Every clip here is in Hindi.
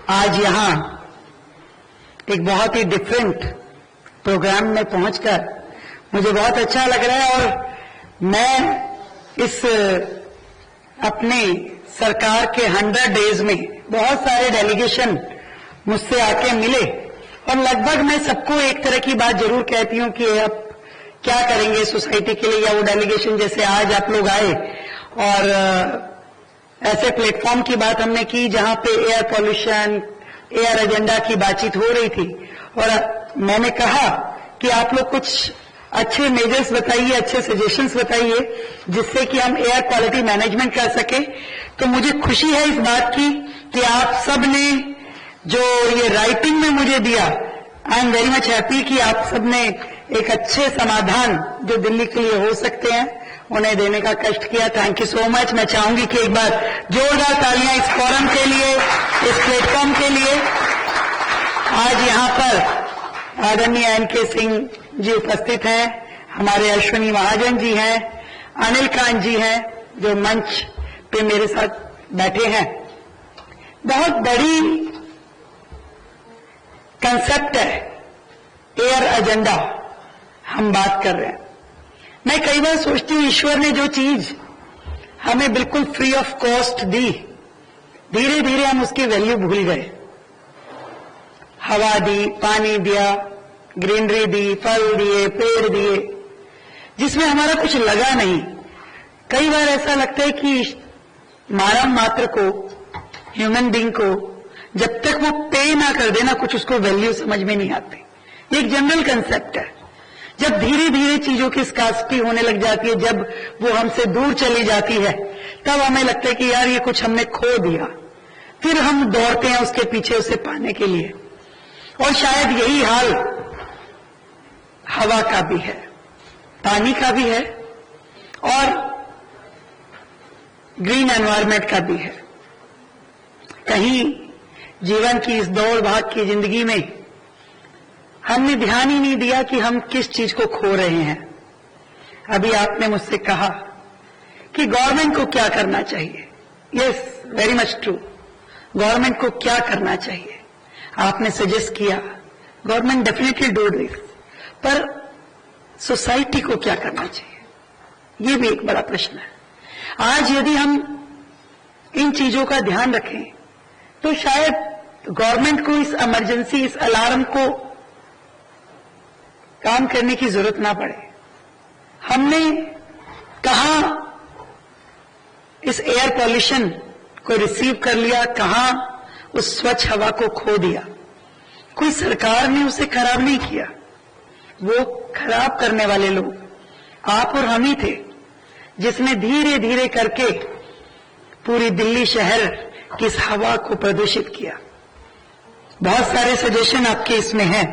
आज यहाँ एक बहुत ही डिफरेंट प्रोग्राम में पहुंचकर मुझे बहुत अच्छा लग रहा है और मैं इस अपने सरकार के 100 डेज में बहुत सारे डेलीगेशन मुझसे आके मिले और लगभग मैं सबको एक तरह की बात जरूर कहती हूं कि आप क्या करेंगे सोसाइटी के लिए, या वो डेलीगेशन जैसे आज आप लोग आए और ऐसे प्लेटफॉर्म की बात हमने की जहां पे एयर पॉल्यूशन, एयर एजेंडा की बातचीत हो रही थी और मैंने कहा कि आप लोग कुछ अच्छे मेजर्स बताइए, अच्छे सजेशंस बताइए जिससे कि हम एयर क्वालिटी मैनेजमेंट कर सके। तो मुझे खुशी है इस बात की कि आप सब ने जो ये राइटिंग में मुझे दिया, I am very much happy कि आप सब ने एक अच्छे समाधान जो दिल्ली के लिए हो सकते हैं उन्हें देने का कष्ट किया। Thank you so much. मैं चाहूंगी कि एक बार जोरदार तालियां इस फोरम के लिए, इस प्लेटफॉर्म के लिए। आज यहाँ पर आदरणीय एन.के. सिंह जी उपस्थित हैं, हमारे अश्विनी महाजन जी हैं, अनिल कांत जी हैं जो मंच पे मेरे साथ बैठे हैं। बहुत बड़ी कंसेप्ट है एयर एजेंडा हम बात कर रहे हैं। मैं कई बार सोचती हूं ईश्वर ने जो चीज हमें बिल्कुल फ्री ऑफ कॉस्ट दी, धीरे धीरे हम उसकी वैल्यू भूल गए। हवा दी, पानी दिया, ग्रीनरी दी, फल दिए, पेड़ दिए, जिसमें हमारा कुछ लगा नहीं। कई बार ऐसा लगता है कि मानव मात्र को, ह्यूमन बीइंग को जब तक वो पे ना कर देना कुछ उसको वैल्यू समझ में नहीं आती। एक जनरल कंसेप्ट है। जब धीरे धीरे चीजों की स्कार्सिटी होने लग जाती है, जब वो हमसे दूर चली जाती है, तब हमें लगता है कि यार ये कुछ हमने खो दिया। फिर हम दौड़ते हैं उसके पीछे उसे पाने के लिए। और शायद यही हाल हवा का भी है, पानी का भी है और ग्रीन एनवायरनमेंट का भी है। कहीं जीवन की इस दौड़ भाग की जिंदगी में हमने ध्यान ही नहीं दिया कि हम किस चीज को खो रहे हैं। अभी आपने मुझसे कहा कि गवर्नमेंट को क्या करना चाहिए। Yes, very much true. Government को क्या करना चाहिए आपने सजेस्ट किया, गवर्नमेंट डेफिनेटली डू दिस, पर सोसाइटी को क्या करना चाहिए, ये भी एक बड़ा प्रश्न है। आज यदि हम इन चीजों का ध्यान रखें तो शायद गवर्नमेंट को इस इमरजेंसी, इस अलार्म को काम करने की जरूरत ना पड़े। हमने कहां इस एयर पॉल्यूशन को रिसीव कर लिया, कहां उस स्वच्छ हवा को खो दिया। कोई सरकार ने उसे खराब नहीं किया, वो खराब करने वाले लोग आप और हम ही थे, जिसने धीरे धीरे करके पूरी दिल्ली शहर की इस हवा को प्रदूषित किया। बहुत सारे सजेशन आपके इसमें हैं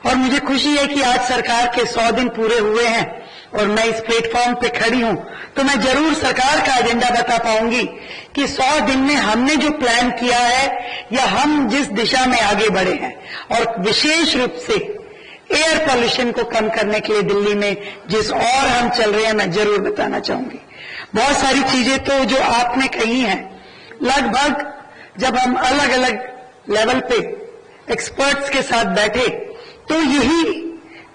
और मुझे खुशी है कि आज सरकार के 100 दिन पूरे हुए हैं और मैं इस प्लेटफॉर्म पे खड़ी हूं, तो मैं जरूर सरकार का एजेंडा बता पाऊंगी कि 100 दिन में हमने जो प्लान किया है या हम जिस दिशा में आगे बढ़े हैं, और विशेष रूप से एयर पॉल्यूशन को कम करने के लिए दिल्ली में जिस और हम चल रहे हैं, मैं जरूर बताना चाहूंगी। बहुत सारी चीजें तो जो आपने कही हैं, लगभग जब हम अलग अलग लेवल पे एक्सपर्ट्स के साथ बैठे तो यही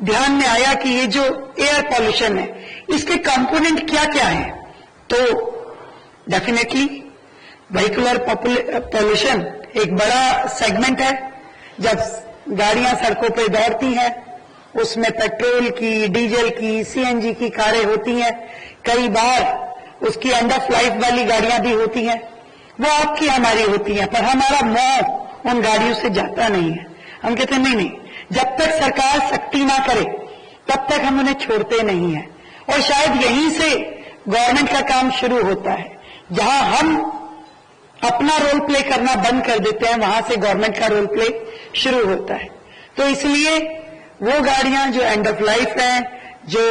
ध्यान में आया कि ये जो एयर पॉल्यूशन है इसके कंपोनेंट क्या क्या हैं। तो डेफिनेटली व्हीकुलर पॉल्यूशन एक बड़ा सेगमेंट है। जब गाड़ियां सड़कों पर दौड़ती हैं उसमें पेट्रोल की, डीजल की, सीएनजी की कारें होती हैं, कई बार उसकी एंड ऑफ लाइफ वाली गाड़ियां भी होती हैं, वो आपकी हमारी होती हैं, पर हमारा मोह उन गाड़ियों से जाता नहीं है। हम कहते हैं नहीं, जब तक सरकार सख्ती ना करे तब तक हम उन्हें छोड़ते नहीं हैं। और शायद यहीं से गवर्नमेंट का काम शुरू होता है। जहां हम अपना रोल प्ले करना बंद कर देते हैं, वहां से गवर्नमेंट का रोल प्ले शुरू होता है। तो इसलिए वो गाड़ियां जो एंड ऑफ लाइफ हैं, जो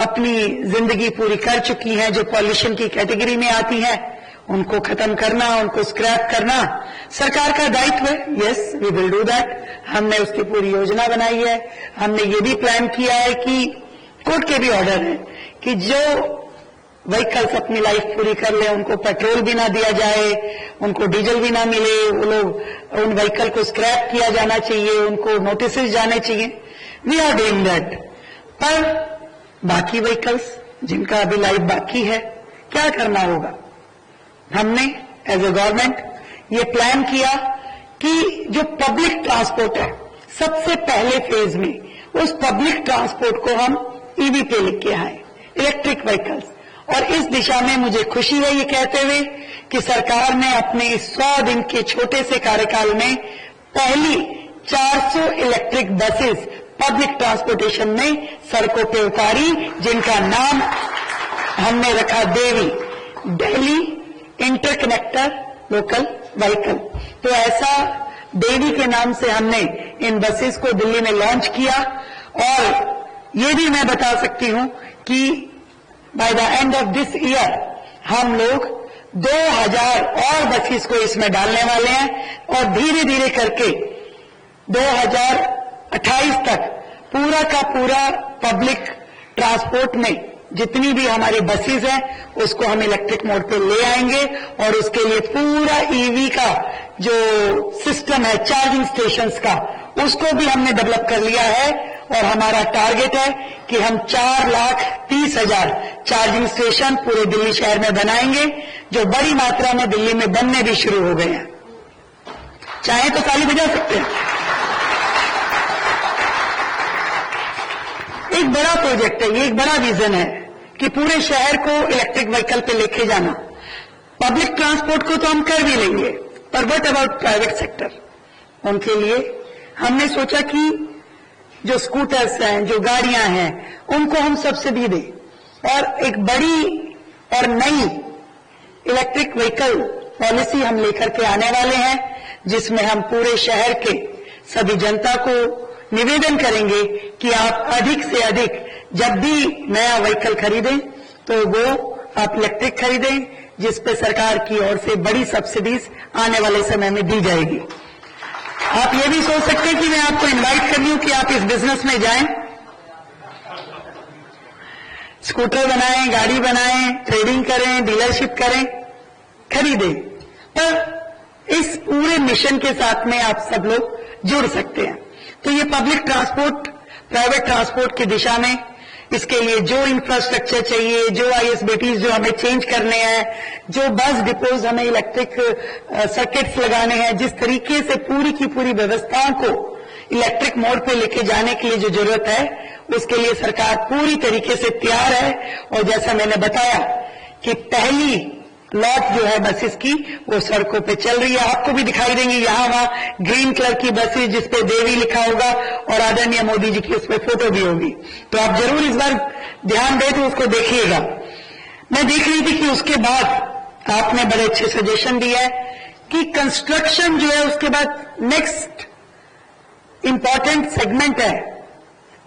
अपनी जिंदगी पूरी कर चुकी हैं, जो पॉल्यूशन की कैटेगरी में आती हैं, उनको खत्म करना, उनको स्क्रैप करना सरकार का दायित्व है। Yes, we will do that. हमने उसकी पूरी योजना बनाई है। हमने ये भी प्लान किया है कि कोर्ट के भी ऑर्डर है कि जो व्हीकल्स अपनी लाइफ पूरी कर ले, उनको पेट्रोल भी ना दिया जाए, उनको डीजल भी ना मिले, वो लोग उन व्हीकल को स्क्रैप किया जाना चाहिए, उनको नोटिस जाने चाहिए। We are doing that. पर बाकी व्हीकल्स जिनका अभी लाइफ बाकी है, क्या करना होगा? हमने एज ए गवर्नमेंट ये प्लान किया कि जो पब्लिक ट्रांसपोर्ट है, सबसे पहले फेज में उस पब्लिक ट्रांसपोर्ट को हम ईवी पे लेके आए, इलेक्ट्रिक व्हीकल्स। और इस दिशा में मुझे खुशी है ये कहते हुए कि सरकार ने अपने इस 100 दिन के छोटे से कार्यकाल में पहली 400 इलेक्ट्रिक बसेस पब्लिक ट्रांसपोर्टेशन में सड़कों पे उतारी, जिनका नाम हमने रखा देवी, दिल्ली इंटरकनेक्टर लोकल व्हीकल। तो ऐसा देवी के नाम से हमने इन बसेस को दिल्ली में लॉन्च किया। और ये भी मैं बता सकती हूं कि by the end of this year हम लोग 2000 और बसेस को इसमें डालने वाले हैं और धीरे धीरे करके 2028 तक पूरा का पूरा पब्लिक ट्रांसपोर्ट में जितनी भी हमारी बसेस हैं उसको हम इलेक्ट्रिक मोड पे ले आएंगे। और उसके लिए पूरा ईवी का जो सिस्टम है चार्जिंग स्टेशंस का, उसको भी हमने डेवलप कर लिया है। और हमारा टारगेट है कि हम 4,30,000 चार्जिंग स्टेशन पूरे दिल्ली शहर में बनाएंगे, जो बड़ी मात्रा में दिल्ली में बनने भी शुरू हो गए हैं। चाहे तो ताली बजा सकते हैं। एक बड़ा प्रोजेक्ट है, ये एक बड़ा विजन है कि पूरे शहर को इलेक्ट्रिक व्हीकल पे लेके जाना। पब्लिक ट्रांसपोर्ट को तो हम कर भी लेंगे, पर व्हाट अबाउट प्राइवेट सेक्टर? उनके लिए हमने सोचा कि जो स्कूटर्स हैं, जो गाड़ियां हैं, उनको हम सब्सिडी दें। और एक बड़ी और नई इलेक्ट्रिक व्हीकल पॉलिसी हम लेकर के आने वाले हैं, जिसमें हम पूरे शहर के सभी जनता को निवेदन करेंगे कि आप अधिक से अधिक जब भी नया व्हीकल खरीदें तो वो आप इलेक्ट्रिक खरीदें, जिस पे सरकार की ओर से बड़ी सब्सिडीज आने वाले समय में दी जाएगी। आप ये भी सोच सकते हैं कि मैं आपको इनवाइट कर रही हूं कि आप इस बिजनेस में जाएं, स्कूटर बनाएं, गाड़ी बनाएं, ट्रेडिंग करें, डीलरशिप करें, खरीदें। पर इस पूरे मिशन के साथ में आप सब लोग जुड़ सकते हैं। तो ये पब्लिक ट्रांसपोर्ट प्राइवेट ट्रांसपोर्ट की दिशा में इसके लिए जो इंफ्रास्ट्रक्चर चाहिए, जो आईएसबीटीज जो हमें चेंज करने हैं, जो बस डिपोज हमें इलेक्ट्रिक सर्किट्स लगाने हैं, जिस तरीके से पूरी की पूरी व्यवस्थाओं को इलेक्ट्रिक मोड पे लेके जाने के लिए जो जरूरत है, उसके लिए सरकार पूरी तरीके से तैयार है। और जैसा मैंने बताया कि पहली लॉट जो है बसेस की वो सड़कों पे चल रही है, आपको भी दिखाई देंगी यहाँ वहाँ ग्रीन कलर की बसेस जिसपे देवी लिखा होगा और आदरणीय मोदी जी की उसपे फोटो भी होगी। तो आप जरूर इस बार ध्यान दें तो उसको देखिएगा। मैं देख रही थी कि उसके बाद आपने बड़े अच्छे सजेशन दिया है कि कंस्ट्रक्शन जो है उसके बाद नेक्स्ट इंपॉर्टेंट सेगमेंट है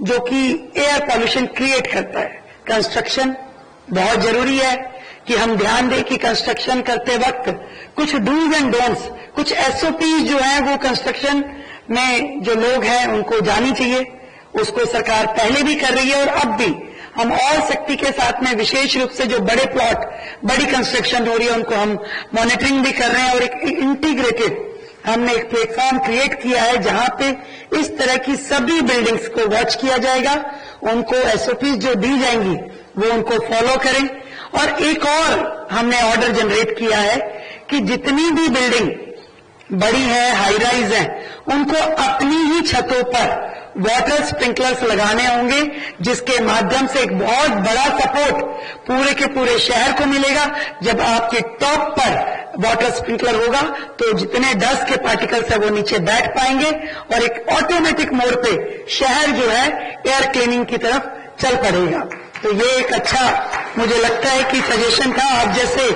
जो कि एयर पॉल्यूशन क्रिएट करता है। कंस्ट्रक्शन बहुत जरूरी है कि हम ध्यान दें कि कंस्ट्रक्शन करते वक्त कुछ डूज एंड डोंट्स, कुछ एसओपीज जो है वो कंस्ट्रक्शन में जो लोग हैं उनको जानी चाहिए। उसको सरकार पहले भी कर रही है और अब भी हम और शक्ति के साथ में विशेष रूप से जो बड़े प्लॉट, बड़ी कंस्ट्रक्शन हो रही है उनको हम मॉनिटरिंग भी कर रहे हैं। और एक इंटीग्रेटेड हमने एक प्लेटफॉर्म क्रिएट किया है जहां पे इस तरह की सभी बिल्डिंग्स को वॉच किया जाएगा, उनको एसओपीज जो दी जाएंगी वो उनको फॉलो करें। और एक और हमने ऑर्डर जनरेट किया है कि जितनी भी बिल्डिंग बड़ी है, हाई राइज है, उनको अपनी ही छतों पर वाटर स्प्रिंकलर्स लगाने होंगे, जिसके माध्यम से एक बहुत बड़ा सपोर्ट पूरे के पूरे शहर को मिलेगा। जब आपके टॉप पर वाटर स्प्रिंकलर होगा तो जितने डस्ट के पार्टिकल्स है वो नीचे बैठ पाएंगे और एक ऑटोमेटिक मोड पे शहर जो है एयर क्लीनिंग की तरफ चल पड़ेगा। तो ये एक अच्छा मुझे लगता है कि सजेशन था, आप जैसे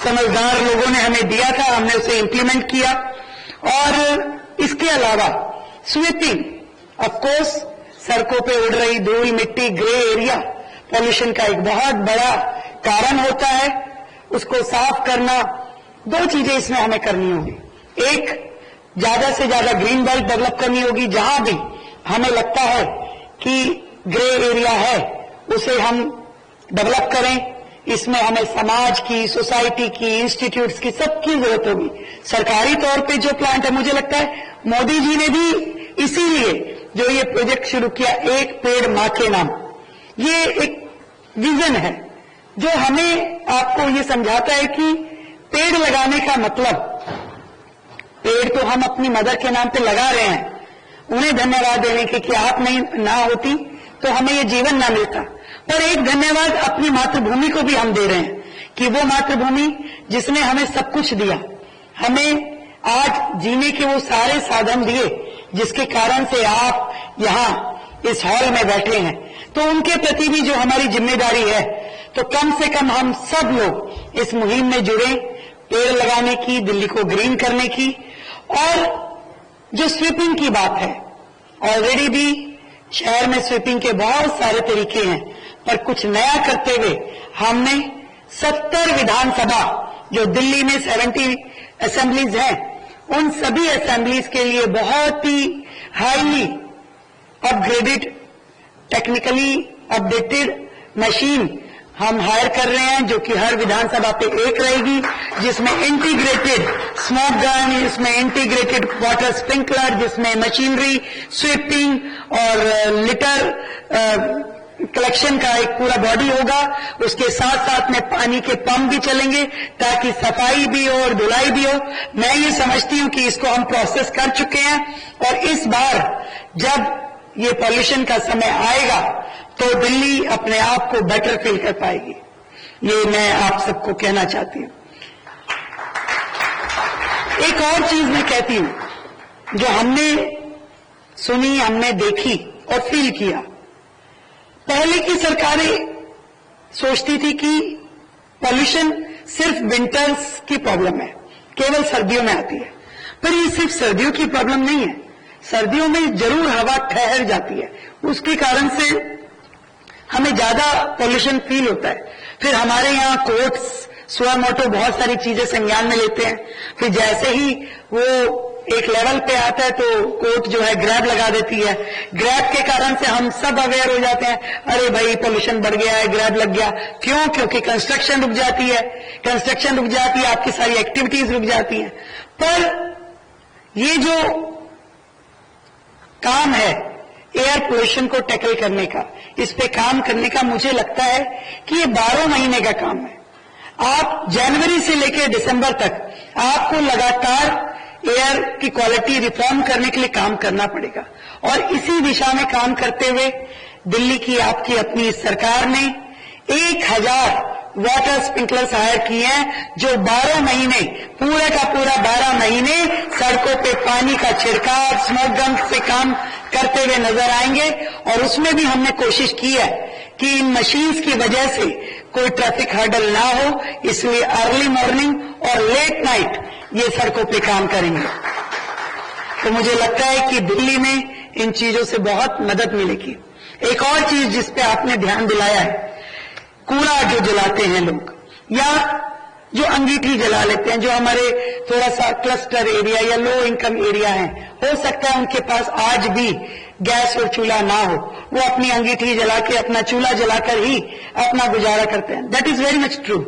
समझदार लोगों ने हमें दिया था, हमने उसे इंप्लीमेंट किया। और इसके अलावा स्वीपिंग, ऑफ कोर्स सड़कों पे उड़ रही धूल, मिट्टी, ग्रे एरिया पॉल्यूशन का एक बहुत बड़ा कारण होता है। उसको साफ करना, दो चीजें इसमें हमें करनी होगी। एक, ज्यादा से ज्यादा ग्रीन बेल्ट डेवलप करनी होगी, जहां भी हमें लगता है कि ग्रे एरिया है उसे हम डेवलप करें, इसमें हमें समाज की, सोसाइटी की, इंस्टीट्यूट्स की, सबकी जरूरत होगी। सरकारी तौर पे जो प्लांट है, मुझे लगता है मोदी जी ने भी इसीलिए जो ये प्रोजेक्ट शुरू किया, एक पेड़ मां के नाम, ये एक विजन है जो हमें आपको ये समझाता है कि पेड़ लगाने का मतलब, पेड़ तो हम अपनी मदर के नाम पे लगा रहे हैं, उन्हें धन्यवाद देने के कि आप नहीं ना होती तो हमें ये जीवन ना मिलता, पर एक धन्यवाद अपनी मातृभूमि को भी हम दे रहे हैं कि वो मातृभूमि जिसने हमें सब कुछ दिया, हमें आज जीने के वो सारे साधन दिए जिसके कारण से आप यहां इस हॉल में बैठे हैं, तो उनके प्रति भी जो हमारी जिम्मेदारी है, तो कम से कम हम सब लोग इस मुहिम में जुड़े, पेड़ लगाने की, दिल्ली को ग्रीन करने की। और जो स्वीपिंग की बात है, ऑलरेडी भी शहर में स्वीपिंग के बहुत सारे तरीके हैं, पर कुछ नया करते हुए हमने 70 विधानसभा, जो दिल्ली में 70 असेंबलीज हैं, उन सभी असेंबलीज के लिए बहुत ही highly upgraded, technically updated machine हम हायर कर रहे हैं, जो कि हर विधानसभा पे एक रहेगी, जिसमें इंटीग्रेटेड स्मोक गन, जिसमें इंटीग्रेटेड वाटर स्प्रिंकलर, जिसमें मशीनरी, स्वीपिंग और लिटर कलेक्शन का एक पूरा बॉडी होगा। उसके साथ साथ में पानी के पंप भी चलेंगे ताकि सफाई भी हो और धुलाई भी हो। मैं ये समझती हूं कि इसको हम प्रोसेस कर चुके हैं, और इस बार जब ये पॉल्यूशन का समय आएगा तो दिल्ली अपने आप को बेटर फील कर पाएगी। ये मैं आप सबको कहना चाहती हूं। एक और चीज मैं कहती हूं जो हमने सुनी, हमने देखी और फील किया। पहले की सरकारें सोचती थी कि पॉल्यूशन सिर्फ विंटर्स की प्रॉब्लम है, केवल सर्दियों में आती है, पर ये सिर्फ सर्दियों की प्रॉब्लम नहीं है। सर्दियों में जरूर हवा ठहर जाती है, उसके कारण से हमें ज्यादा पॉल्यूशन फील होता है। फिर हमारे यहाँ कोर्ट्स सुआ मोटो बहुत सारी चीजें संज्ञान में लेते हैं, फिर जैसे ही वो एक लेवल पे आता है तो कोर्ट जो है ग्रैब लगा देती है। ग्रैब के कारण से हम सब अवेयर हो जाते हैं, अरे भाई पॉल्यूशन बढ़ गया है, ग्रैब लग गया। क्यों? क्योंकि कंस्ट्रक्शन रुक जाती है, कंस्ट्रक्शन रुक जाती है, आपकी सारी एक्टिविटीज रुक जाती हैं। पर ये जो काम है एयर पोल्यूशन को टैकल करने का, इस पे काम करने का, मुझे लगता है कि ये 12 महीने का काम है। आप जनवरी से लेकर दिसंबर तक आपको लगातार एयर की क्वालिटी रिफॉर्म करने के लिए काम करना पड़ेगा, और इसी दिशा में काम करते हुए दिल्ली की आपकी अपनी सरकार ने 1000 वाटर स्प्रिंकलर्स हायर किए हैं, जो 12 महीने, पूरा का पूरा 12 महीने सड़कों पे पानी का छिड़काव, स्मोक गन से काम करते हुए नजर आएंगे। और उसमें भी हमने कोशिश की है कि इन मशीन्स की वजह से कोई ट्रैफिक हर्डल ना हो, इसलिए अर्ली मॉर्निंग और लेट नाइट ये सड़कों पे काम करेंगे। तो मुझे लगता है कि दिल्ली में इन चीजों से बहुत मदद मिलेगी। एक और चीज जिस पे आपने ध्यान दिलाया है, कूड़ा जो जलाते हैं लोग, या जो अंगीठी जला लेते हैं, जो हमारे थोड़ा सा क्लस्टर एरिया या लो इनकम एरिया है, हो सकता है उनके पास आज भी गैस और चूल्हा ना हो, वो अपनी अंगीठी जला के, अपना चूल्हा जलाकर ही अपना गुजारा करते हैं। That is very much true.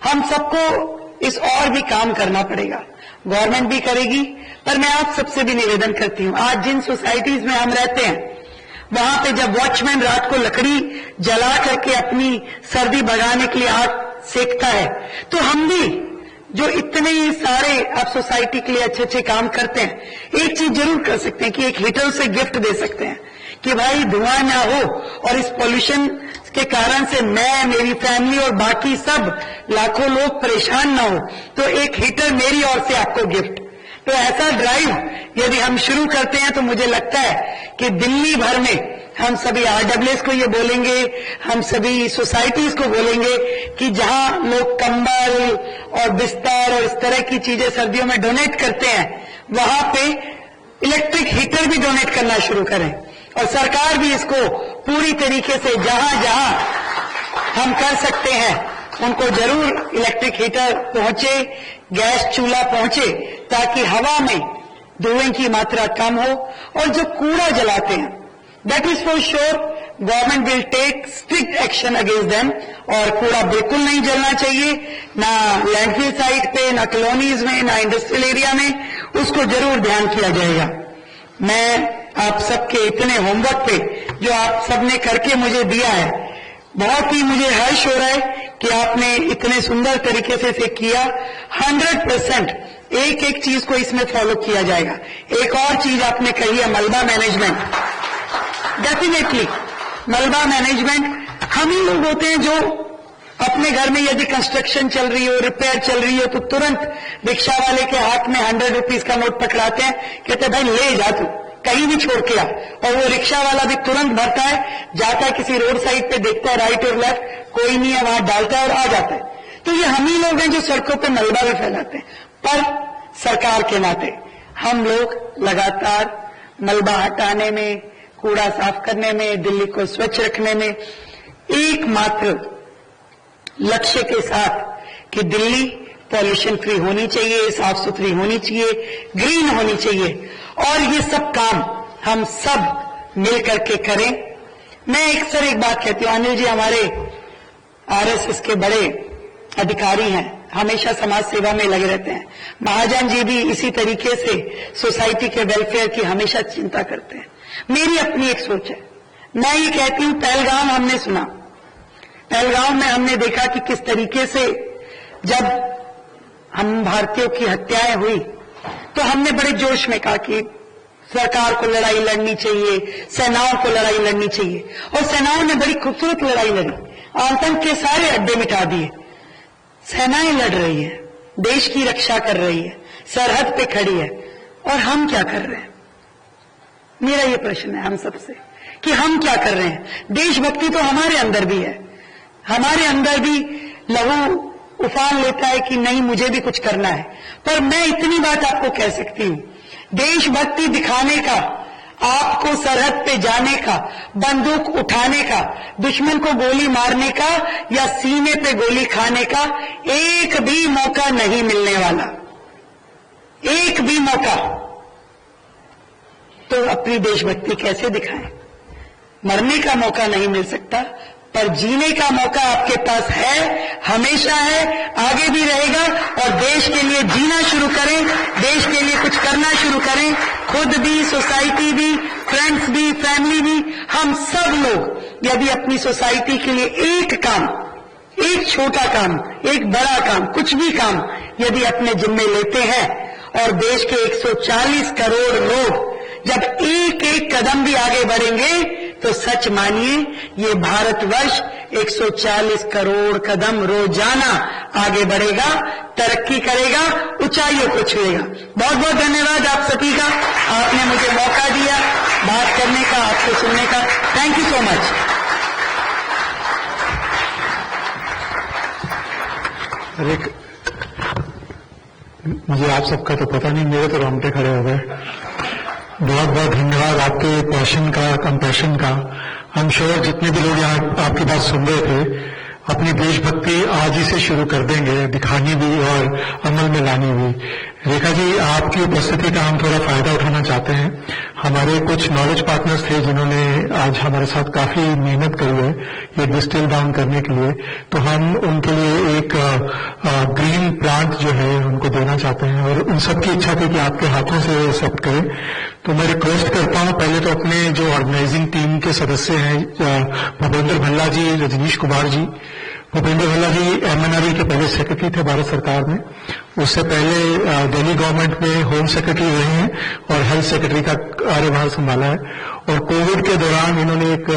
हम सबको इस और भी काम करना पड़ेगा, गवर्नमेंट भी करेगी, पर मैं आप सबसे भी निवेदन करती हूं, आज जिन सोसाइटीज में हम रहते हैं वहां पे जब वॉचमैन रात को लकड़ी जला करके अपनी सर्दी भगाने के लिए आग सेकता है, तो हम भी जो इतने सारे आप सोसाइटी के लिए अच्छे अच्छे काम करते हैं, एक चीज जरूर कर सकते हैं कि एक हीटर से गिफ्ट दे सकते हैं कि भाई धुआं ना हो, और इस पॉल्यूशन के कारण से मैं, मेरी फैमिली और बाकी सब लाखों लोग परेशान ना हो, तो एक हीटर मेरी ओर से आपको गिफ्ट। तो ऐसा ड्राइव यदि हम शुरू करते हैं तो मुझे लगता है कि दिल्ली भर में हम सभी RWS को ये बोलेंगे, हम सभी सोसाइटीज को बोलेंगे कि जहां लोग कंबल और बिस्तर और इस तरह की चीजें सर्दियों में डोनेट करते हैं, वहां पे इलेक्ट्रिक हीटर भी डोनेट करना शुरू करें, और सरकार भी इसको पूरी तरीके से जहां जहां हम कर सकते हैं उनको जरूर इलेक्ट्रिक हीटर पहुंचे, गैस चूल्हा पहुंचे, ताकि हवा में धुएं की मात्रा कम हो। और जो कूड़ा जलाते हैं, that is for sure government will take strict action against them. और कूड़ा बिल्कुल नहीं जलना चाहिए, ना लैंडफिल साइट पे, ना कॉलोनीज में, ना इंडस्ट्रियल एरिया में, उसको जरूर ध्यान किया जाएगा। मैं आप सबके इतने होमवर्क पे जो आप सबने करके मुझे दिया है, बहुत ही मुझे हर्ष हो रहा है कि आपने इतने सुंदर तरीके से इसे किया। 100% एक एक चीज को इसमें फॉलो किया जाएगा। एक और चीज आपने कही है, मलबा मैनेजमेंट। डेफिनेटली मलबा मैनेजमेंट हम ही लोग होते हैं जो अपने घर में यदि कंस्ट्रक्शन चल रही हो, रिपेयर चल रही हो, तो तुरंत रिक्शा वाले के हाथ में 100 रुपीज का नोट पकड़ाते हैं, कहते भाई ले जा तू, कहीं भी छोड़ के आ। और वो रिक्शा वाला भी तुरंत भरता है, जाता है किसी रोड साइड पे, देखता है राइट और लेफ्ट, कोई नहीं है, वहां डालता है और आ जाता है। तो ये हम ही लोग हैं जो सड़कों पे मलबा भी फैलाते हैं। पर सरकार के नाते हम लोग लगातार मलबा हटाने में, कूड़ा साफ करने में, दिल्ली को स्वच्छ रखने में एकमात्र लक्ष्य के साथ कि दिल्ली पॉल्यूशन फ्री होनी चाहिए, साफ सुथरी होनी चाहिए, ग्रीन होनी चाहिए, और ये सब काम हम सब मिल करके करें। मैं एक बात कहती हूं, अनिल जी हमारे आरएसएस के बड़े अधिकारी हैं, हमेशा समाज सेवा में लगे रहते हैं। महाजन जी भी इसी तरीके से सोसाइटी के वेलफेयर की हमेशा चिंता करते हैं। मेरी अपनी एक सोच है, मैं ये कहती हूं, पहलगाम हमने सुना, पहलगाम में हमने देखा कि किस तरीके से जब हम भारतीयों की हत्याएं हुई तो हमने बड़े जोश में कहा कि सरकार को लड़ाई लड़नी चाहिए, सेनाओं को लड़ाई लड़नी चाहिए, और सेनाओं ने बड़ी खूबसूरत लड़ाई लड़ी, आतंक के सारे अड्डे मिटा दिए। सेनाएं लड़ रही है, देश की रक्षा कर रही है, सरहद पे खड़ी है, और हम क्या कर रहे हैं? मेरा ये प्रश्न है हम सबसे कि हम क्या कर रहे हैं? देशभक्ति तो हमारे अंदर भी है, हमारे अंदर भी लहू उफान लेता है कि नहीं मुझे भी कुछ करना है। पर मैं इतनी बात आपको कह सकती हूं, देशभक्ति दिखाने का, आपको सरहद पे जाने का, बंदूक उठाने का, दुश्मन को गोली मारने का या सीने पे गोली खाने का एक भी मौका नहीं मिलने वाला, एक भी मौका। तो अपनी देशभक्ति कैसे दिखाएं? मरने का मौका नहीं मिल सकता, पर जीने का मौका आपके पास है, हमेशा है, आगे भी रहेगा। और देश के लिए जीना शुरू करें, देश के लिए कुछ करना शुरू करें, खुद भी, सोसाइटी भी, फ्रेंड्स भी, फैमिली भी, हम सब लोग यदि अपनी सोसाइटी के लिए एक काम, एक छोटा काम, एक बड़ा काम, कुछ भी काम यदि अपने जिम्मे लेते हैं, और देश के 140 करोड़ लोग जब एक एक कदम भी आगे बढ़ेंगे, तो सच मानिए ये भारतवर्ष 140 करोड़ कदम रोजाना आगे बढ़ेगा, तरक्की करेगा, ऊंचाइयों को छुएगा। बहुत बहुत धन्यवाद आप सभी का, आपने मुझे मौका दिया बात करने का, आपको सुनने का। Thank you so much. अरे मुझे आप सबका तो पता नहीं, मेरे तो रोंगटे खड़े हो गए। बहुत बहुत धन्यवाद आपके पैशन का, कंपैशन का। आई एम श्योर जितने भी लोग यहाँ आपकी बात सुन रहे थे, अपनी देशभक्ति आज ही से शुरू कर देंगे, दिखानी भी और अमल में लानी भी। रेखा जी, आपकी उपस्थिति का हम थोड़ा फायदा उठाना चाहते हैं। हमारे कुछ नॉलेज पार्टनर्स थे जिन्होंने आज हमारे साथ काफी मेहनत करी है ये डिस्टिल डाउन करने के लिए, तो हम उनके लिए एक ग्रीन प्लांट जो है उनको देना चाहते हैं, और उन सबकी इच्छा थी कि आपके हाथों से ये सब करें। तो मैं रिक्वेस्ट करता हूं, पहले तो अपने जो ऑर्गेनाइजिंग टीम के सदस्य हैं, भूपेंद्र भल्ला जी, रजनीश कुमार जी। भूपेंद्र भल्ला जी MNRE के पहले सेक्रेटरी थे भारत सरकार में, उससे पहले दिल्ली गवर्नमेंट में होम सेक्रेटरी रहे हैं और हेल्थ सेक्रेटरी का कार्यभार संभाला है, और कोविड के दौरान इन्होंने एक